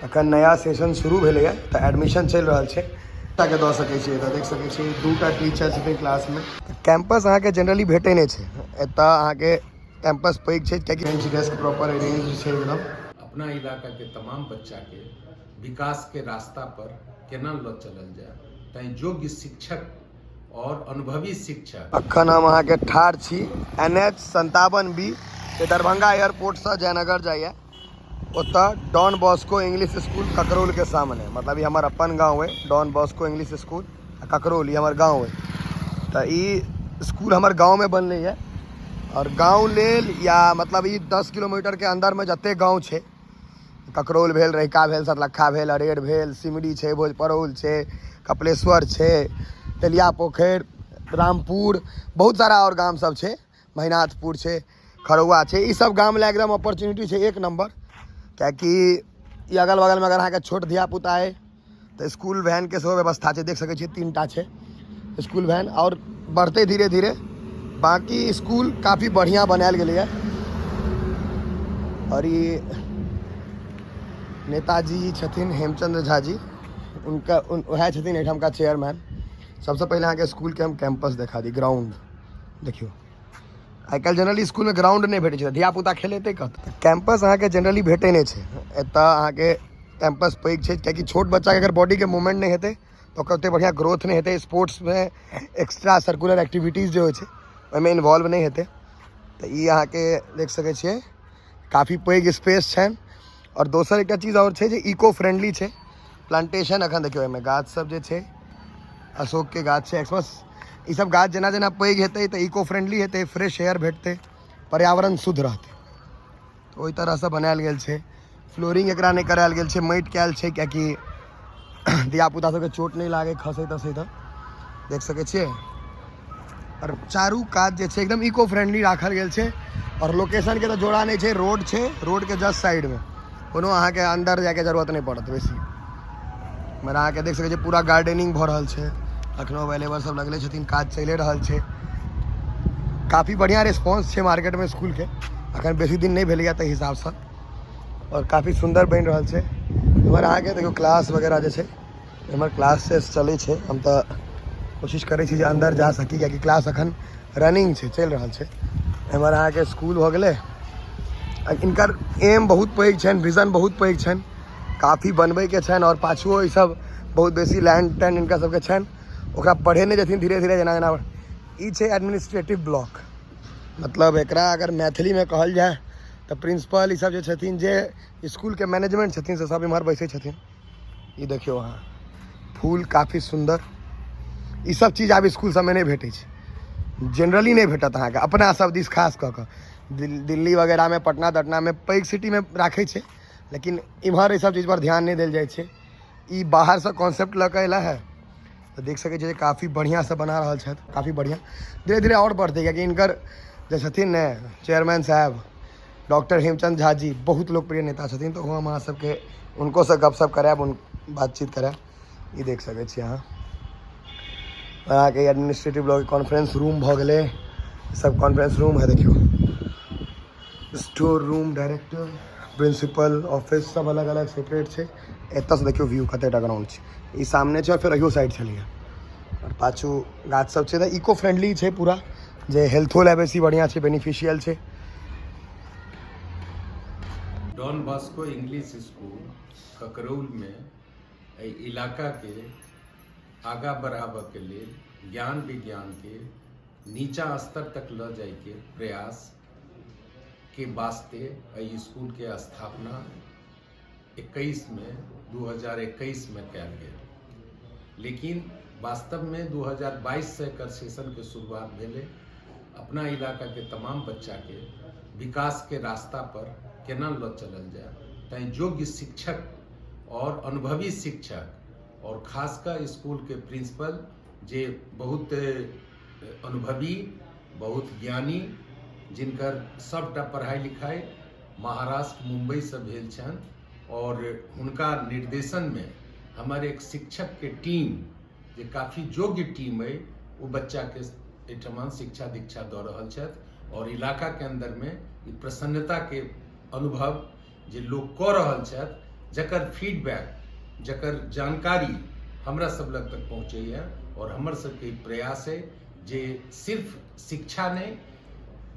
अखन नया सेशन शुरू भेलै है तो एडमिशन चल रहा है के दऽ सकै छियै तऽ देख सकै छी दूटा टीचर छथिन क्लास में। कैंपस अहाँके जनरली भेटै नहि छै, एतऽ अहाँके कैंपस पैघ छै कियाकि बेंच डेस्क प्रॉपर अरेंज छै एकदम। अपना इलाका के तमाम बच्चा के विकास के रास्ता पर केना लऽ चलल जाए तैं योग्य शिक्षक और अनुभवी शिक्षक। अखन हम अहाँके ठाढ़ छी NH 57B जे दरभंगा एयरपोर्ट से जयनगर जाइए, उत्तर Don Bosco English school Kakrol के सामने। मतलब ये हमार अपन गाँव है, Don Bosco English school Kakrol ये हमार गाँव है। तो ये स्कूल हमार गाँव में बनलै है और गाँव लेल या मतलब ये 10 किलोमीटर के अंदर में जते गाँव है, ककरोल भेल, रहिका भेल, सरलक्खा भेल, अरेर भेल, सिमरी है, भोजपरौल है, कपिलेश्वर है, तेलिया पोखर, रामपुर, बहुत सारा और गाँव सब है, महिनाथपुर है, खरौआ है, ये सब गाँव ला एकदम अपॉर्चुनिटी है एक नंबर। क्या कि अगल बगल में अगर अहाँ के छोट धिया पुता है तो स्कूल वैन के सेहो व्यवस्था है, देख सकै छी 3टा है स्कूल वैन। और बढ़ते धीरे धीरे बाकी स्कूल काफ़ी बढ़िया बनायल गेलै है। और ये नेताजी छथिन हेमचंद्र झा जी, उनका वह छथिन एहिठाम का चेयरमैन। सबसे पहले अहाँ के स्कूल के हम कैंपस देखा दी, ग्राउंड देखियो। आजकल जनरली स्कूल में ग्राउंड नहीं भेटे, धिया पुता खेलेते कत। कैंपस अहाँ के जनरली भेटे नहीं है, एतऽ अहाँ के कैंपस पैघ छै कियाकि छोट बच्चा के अगर बॉडी के मूवमेंट नहीं हेतै तो ओते बढ़िया ग्रोथ नहीं हेतै, स्पोर्ट्स में एक्स्ट्रा सर्कुलर एक्टिविटीज जो होइ छै ओहिमे इन्वॉल्व नहीं हेतै। तो ये अहाँ के देख सकै छियै काफ़ी पैघ स्पेस छनि। और दोसर एक चीज़ और छै जे इको फ्रेंडली छै, प्लांटेशन अखन देखियो एहिमे गाछ सब जे छै, अशोक के गाछ छै, एक्समस ये सब गाछ जेना जेना पैघ हेतै तो इको फ्रेंडली हेतै, फ्रेश एयर भेटतै, पर्यावरण शुद्ध रहतै। तो ओहि तरह से बनायल गेल छै। फ्लोरिंग एकरा नहीं करायल गेल छै, माटि कयल छै कियाकि धिया पुता सबके चोट नहीं लागे खसै तसै तऽ, देख सकै छियै। और चारू कात जे छै एकदम इको फ्रेंडली राखल गेल छै। और लोकेशन के तो जोड़ा नहीं छै, रोड छै, रोड के जस्ट साइड में, कोनो अहाँ के अंदर जाके जरूरत नहीं पड़त बेसी। मगर अहाँ के देख सकै छियै पूरा गार्डनिंग भऽ रहल छै, अखनो अवेलेबल सब लगले छथिन, काज चलिए रहल छै। काफ़ी बढ़िया रिस्पॉन्स है मार्केट में स्कूल के, अखन बेसी दिन नहीं भेलैया ताहि हिसाब से, और काफ़ी सुंदर बन रहा है। हमारे अहाँ के देखो क्लास वगैरह जे छै, हमर क्लासेस चलै छै, हम तो कोशिश करै छी जे अंदर जा सकी कियाकि क्लास अखन रनिंग छै, चल रहा है। हमर अहाँ के स्कूल हो गए, इनकर एम बहुत पैघ छनि, विजन बहुत पैघ छनि, काफ़ी बनबै के छनि। और पाछुओ ई सब बहुत बेसी लैंड टैंड इनका सबके छनि, ओकरा पढ़ेने जेथिन धीरे धीरे जेना जेना। ई छै एडमिनिस्ट्रेटिव ब्लॉक, मतलब एकरा अगर मैथिली में कहल जाए तो प्रिंसिपल ई सब जे छथिन, जे स्कूल के मैनेजमेंट छथिन से सब इम्हर बैठे छथिन। ये देखियो अहाँ फूल काफ़ी सुंदर, ई सब चीज़ आब स्कूल सब में नहीं भेटै छै, जनरली नहीं भेटत अहाँ के अपना सब दिस खास कऽ कऽ। दिल्ली वगैरह में, पटना तटना में, पैघ सिटी में राखै छै, लेकिन इम्हर ये सब चीज़ पर ध्यान नहीं देल जाइ छै। ई बाहर से कॉन्सेप्ट लऽ के अयला है तो देख सकै छियै काफ़ी बढ़िया से बना रहल छथि, काफ़ी बढ़िया। धीरे धीरे और बढ़तै कियाकि इनकर जे छथिन ने चेयरमैन साहब डॉक्टर हेमचंद झा जी बहुत लोकप्रिय नेता छथिन, तो हम अहाँ सबके उनको से गपशप करायब, उन बातचीत करायब। ये देख सकै छियै अहाँ के एडमिनिस्ट्रेटिव ब्लॉक कॉन्फ्रेंस रूम भऽ गेलै, सब कॉन्फ्रेंस रूम है देखियो, store room, director, principal office सब अलग अलग सेपरेट है। एतऽ से देखियो व्यू कतेटा ग्राउंड है, ई सामने है और फिर अहियो साइड छलिए, और पाछू गाछ सब है। तो इको फ्रेंडली है पूरा, जे हेल्थो ला बेसी बढ़िया है, बेनिफिशियल है। Don Bosco English school Kakraul में इलाका के आगा बढ़ाबऽ के लिए ज्ञान विज्ञान के नीचा स्तर तक ल जाए के प्रयास के वास्ते स्कूल के स्थापना 2021 में कयल गेल। लेकिन वास्तव में 2022 से एकर सेशन के शुरुआत भेलै। अपना इलाका के तमाम बच्चा के विकास के रास्ता पर केना ल चलल जाए तैं योग्य शिक्षक और अनुभवी शिक्षक और खासकर स्कूल के प्रिंसिपल जे बहुत अनुभवी, बहुत ज्ञानी, जिनकर सबटा पढ़ाई लिखाई महाराष्ट्र मुंबई से भेल छन, और उनका निर्देशन में हमारे एक शिक्षक के टीम जे काफ़ी योग्य टीम है, वो बच्चा के एठमा शिक्षा दीक्षा दऽ रहल छथि। और इलाका के अंदर में प्रसन्नता के अनुभव जे लोग कऽ रहल छथि जकर फीडबैक, जकर जानकारी हमरा सब लग तक पहुँचैए और हमर सबके प्रयास है जे सिर्फ शिक्षा नहीं,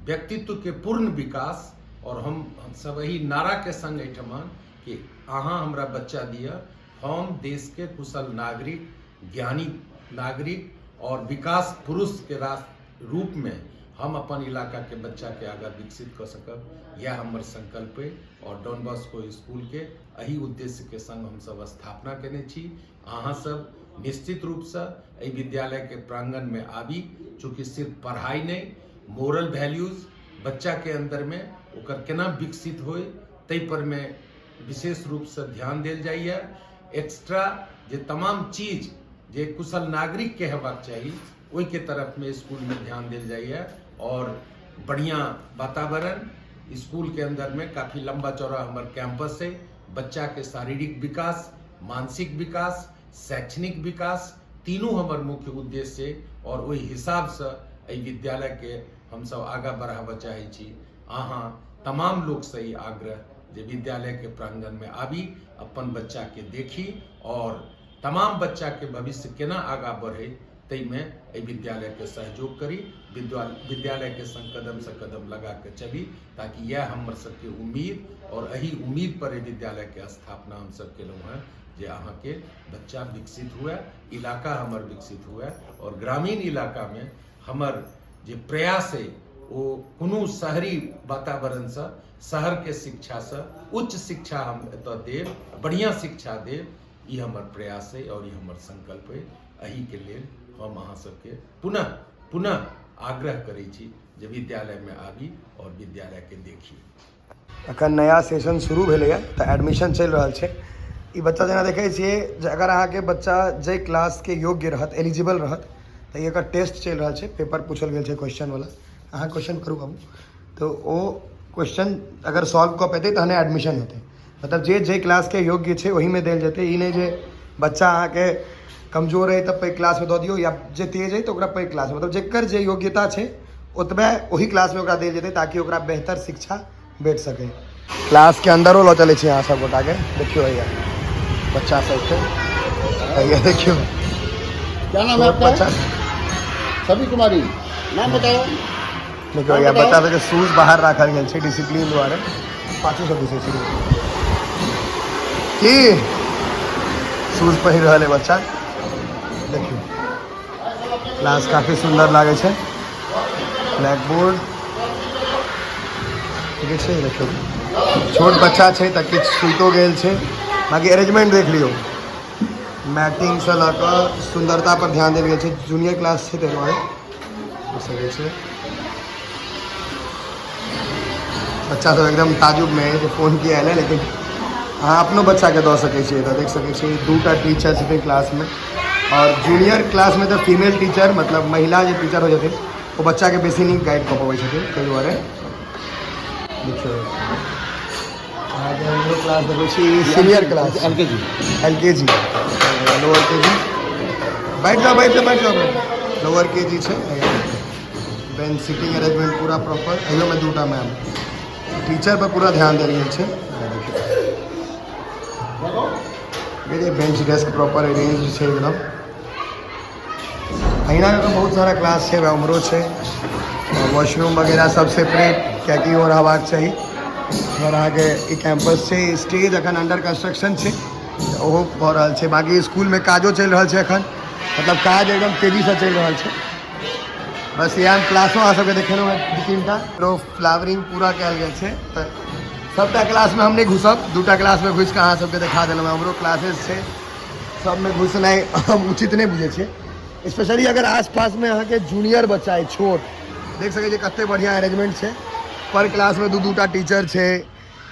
व्यक्तित्व के पूर्ण विकास और हम सब यही नारा के संग एठमान कि अहाँ हमरा बच्चा दिया, हम देश के कुशल नागरिक, ज्ञानी नागरिक और विकास पुरुष के रूप में हम अपन इलाका के बच्चा के आगे विकसित कर सकब। यह हमर संकल्प है और डॉन बॉस्को स्कूल के यही उद्देश्य के संग हम सब स्थापना केने छी। अहाँ सब निश्चित रूप से एहि विद्यालय के प्रांगण में आबी, चूँकि सिर्फ पढ़ाई नहीं, मोरल वैल्यूज बच्चा के अंदर में ओकर केना विकसित होए तै पर में विशेष रूप से ध्यान देल जाइए। एक्स्ट्रा जे तमाम चीज जे कुशल नागरिक के हेबाक चाहिए ओहि के तरफ में स्कूल में ध्यान देल जाइए और बढ़िया वातावरण स्कूल के अंदर में काफ़ी लंबा चौड़ा हमार कैंपस है। बच्चा के शारीरिक विकास, मानसिक विकास, शैक्षणिक विकास तीनों हमार मुख्य उद्देश्य है और वही हिसाब से एहि विद्यालय के हम सब आगा बढ़ावा चाहे छी। अहाँ तमाम लोग से ही आग्रह जे विद्यालय के प्रांगण में आबी, अपन बच्चा के देखी और तमाम बच्चा के भविष्य केना आगा बढ़े तै में एहि विद्यालय के सहयोग करी, विद्यालय के संग कदम से कदम लगा के चली, ताकि यह हमर सबके उम्मीद और यही उम्मीद पर विद्यालय के स्थापना हम सब केलहुँ हैं जे अहाँ के बच्चा विकसित हुए, इलाका हमर विकसित हुए और ग्रामीण इलाका में हमर जे प्रयास है वो कोनो शहरी वातावरण से, शहर के शिक्षा से उच्च शिक्षा हम एतऽ देव, बढ़िया शिक्षा देव, ये हमर प्रयास है और ये हमर संकल्प है। एही के लेल हम अहाँ सबके पुनः पुनः आग्रह करै छी जे विद्यालय में आबी और विद्यालय के देखी। अखन नया सेशन शुरू भेलैए तऽ एडमिशन चलि रहल छै। ई बच्चा जेना देखै छियै जे अगर अहाँके बच्चा जाहि क्लास के योग्य रहत, एलिजिबल रहत, तऽ एकर टेस्ट चलि रहल छै, पेपर पूछल गेल छै क्वेश्चन वाला। अहाँ क्वेश्चन करू बाबू, तो ओ क्वेश्चन अगर सॉल्व कऽ पेतै तहने एडमिशन हेतै। मतलब जे क्लास के योग्य छै ओही में देल जेतै। ई नहि जे बच्चा अहाँके कमजोर है तब पैघ क्लास में दऽ दियौ या जे तेज है तो ओकरा पैघ क्लास में, मतलब जेकर जे योग्यता छै ओतबे ओही क्लास में ओकरा देल जेतै ताकि ओकरा बेहतर शिक्षा भेट सके। क्लास के अंदरो लऽ चलै छी अहाँ सब गोटा के, देखियो हैया बच्चा सबके, हैया देखियो क्या नाम है आपका? सभी कुमारी, नाम बताओ। देखियो हैया बच्चा सबके शूज बाहर राखल गेल छै डिसिप्लिन द्वारे। 500 दिशे छै की शूज पहिर रहल है बच्चा। देखियो क्लास काफ़ी सुंदर लागे छै, ब्लैक बोर्ड ठीक है। देखियो छोट बच्चा छै तऽ किछु सुइतो गेल छै, बाकी अरेंजमेंट देख लियो, मैटिंग से लऽ कऽ सुंदरता पर ध्यान देल गेल छै। जूनियर क्लास छै ताहि दुआरे हो सकै छै। बच्चा सब एकदम ताजुब में है जो फोन किया है, लेकिन अहाँ अपनो बच्चा के दऽ सकै छियै। तऽ देख सकै छियै 2टा टीचर छथिन क्लास में और जूनियर क्लास में तो फीमेल टीचर, मतलब महिला जो टीचर हो जाती वो बच्चा के बेसी नीक गाइड कऽ पबै छथिन। ताहि दुआरे देखियो अहाँके हमरो क्लास देखै छी, senior class LKG lower KG. बैठ जाओ लोअर केजी छै। बेंच सीटिंग अरेंजमेंट पूरा प्रॉपर, एहियो में 2टा मैम, टीचर पर पूरा ध्यान देल गेल छै। देखिए बेंच डेस्क प्रॉपर अरेंज है एकदम। अहिना तो बहुत सारा क्लास है, उम्रो है, वॉशरूम वगैरह सब सेपरेट कियाकि और रहबाक चाहिए। और आगे ई कैंपस है, स्टेज अखन अंडर कंस्ट्रक्शन है, ओहो भऽ रहल छै। बाकी स्कूल में काजो चलि रहल छै अखन, मतलब काज एकदम तेजी से चलि रहल छै। बस यहाँ क्लासों अहाँ सबके देखेलहुँ हैं 2-3टा फ्लावरिंग पूरा कयल गेल छै। तऽ सबटा क्लास में हम नहीं घुसब, 2टा क्लास में घुस के अहाँ सबके देखा देलहुँ। हमरो क्लासेस छै, सब में घुसनाइ हम उचित नहीं बुझे छियै। स्पेशली अगर आसपास में अहाँ के जूनियर बच्चा है छोट, देख सकै छियै कते बढ़िया अरेंजमेंट छै। पर क्लास में 2-2टा टीचर छै,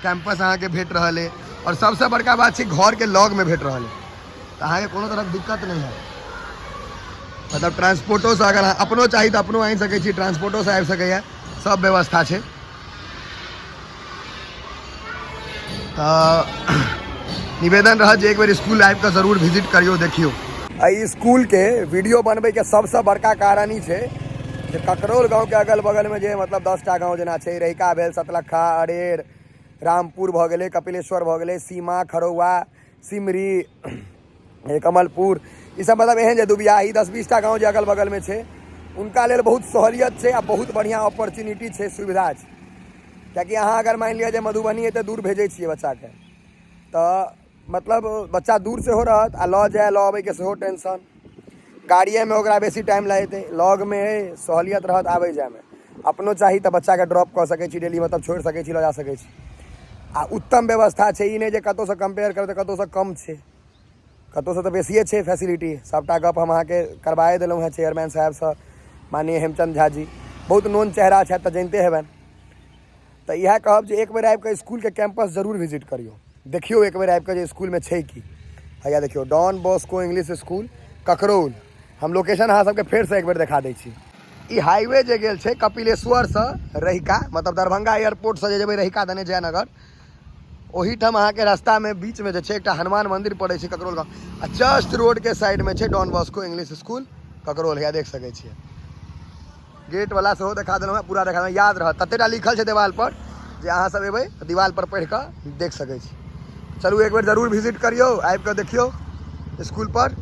कैंपस अहाँ के भेट रहल है और सबसे बड़का बात छै घर के लॉग में भेट रहल है, तो अहाँ के कोनो तरह दिक्कत नहीं है। मतलब ट्रांसपोर्टो से अगर अपनो चाहिए तो अपनो आनि सकै छी, ट्रांसपोर्टो से आबि सकैए, सब व्यवस्था छै। निवेदन रहा जे एक बार स्कूल आबि कऽ जरूर विजिट करियो, देखियो। एहि स्कूल के वीडियो बनबै के सबसे बड़का कारण ई छै जे ककरौल गाँव के अगल बगल में जे मतलब 10टा गाँव जेना छै, रहिका भेल, सतलखा, अरेर, रामपुर भऽ गेलै, कपिलेश्वर भऽ गेलै, सीमा, खरौआ, सिमरी, कमलपुर, ई सब मतलब एहन जे दुबियाही 10-20 टा गाँव जे अगल बगलमे छै उनका लेल बहुत सहूलियत छै आ बहुत बढ़िआँ अपॉर्चुनिटी छै, सुविधा छै। किएकि अहाँ अगर मानि लिअ जे मधुबनी एते दूर भेजै छियै बच्चाके तऽ मतलब बच्चा दूर सेहो रहत आ लऽ जाए लऽ अबैके सेहो टेंशन, गाड़िएमे ओकरा बेसी टाइम लगतै, लगमे सहूलियत रहत आबै जाएमे, अपनो चाही तऽ बच्चाके ड्रॉप कऽ सकै छी डेली, मतलब छोड़ि सकै छी, लऽ जा सकै छी। आ उत्तम व्यवस्था छै, ई नहि जे कतहुसँ कंपेयर करबै तऽ कतहुसँ कम छै, कतहुसँ तऽ बेसिए छै फैसिलिटी। सबटा गप हम अहाँके करबाए देलहुँ हेँ चेयरमैन साहबसँ, माननीय हेमचंद झा जी, बहुत नोन चेहरा छथि तऽ जानिते हेबनि। तऽ इएह कहब जे एक बेर आबि कऽ इसकुलके कैंपस जरूर विजिट करियौ, देखियौ एक बेर आबि कऽ जे इसकुलमे छै की। हैया देखियौ Don Bosco English school Kakraul, हम लोकेशन अहाँ सबके फेरसँ एक बेर देखा दै छी। ई हाईवे जे गेल छै कपिलेश्वरसँ रहिका, मतलब दरभंगा एयरपोर्टसँ जे जेबै रहिका दने जयनगर, ओहीठाम अहाँके रास्तामे बीचमे जे छै एकटा हनुमान मंदिर पड़ै छै ककरौल गाँव, आ जस्ट रोडके साइडमे छै Don Bosco English school Kakraul. हैया देख सकै छियै, गेट वाला सेहो देखा देलहुँ हेँ, पूरा देखा देलहुँ, याद रहत ततेटा लिखल छै देवाल पर जे अहाँ सब एबै तऽ दीवाल पर पढ़ि कऽ देख सकै छी। चलू एक बेर जरूर विजिट करियौ, आबि कऽ देखियौ स्कूल पर।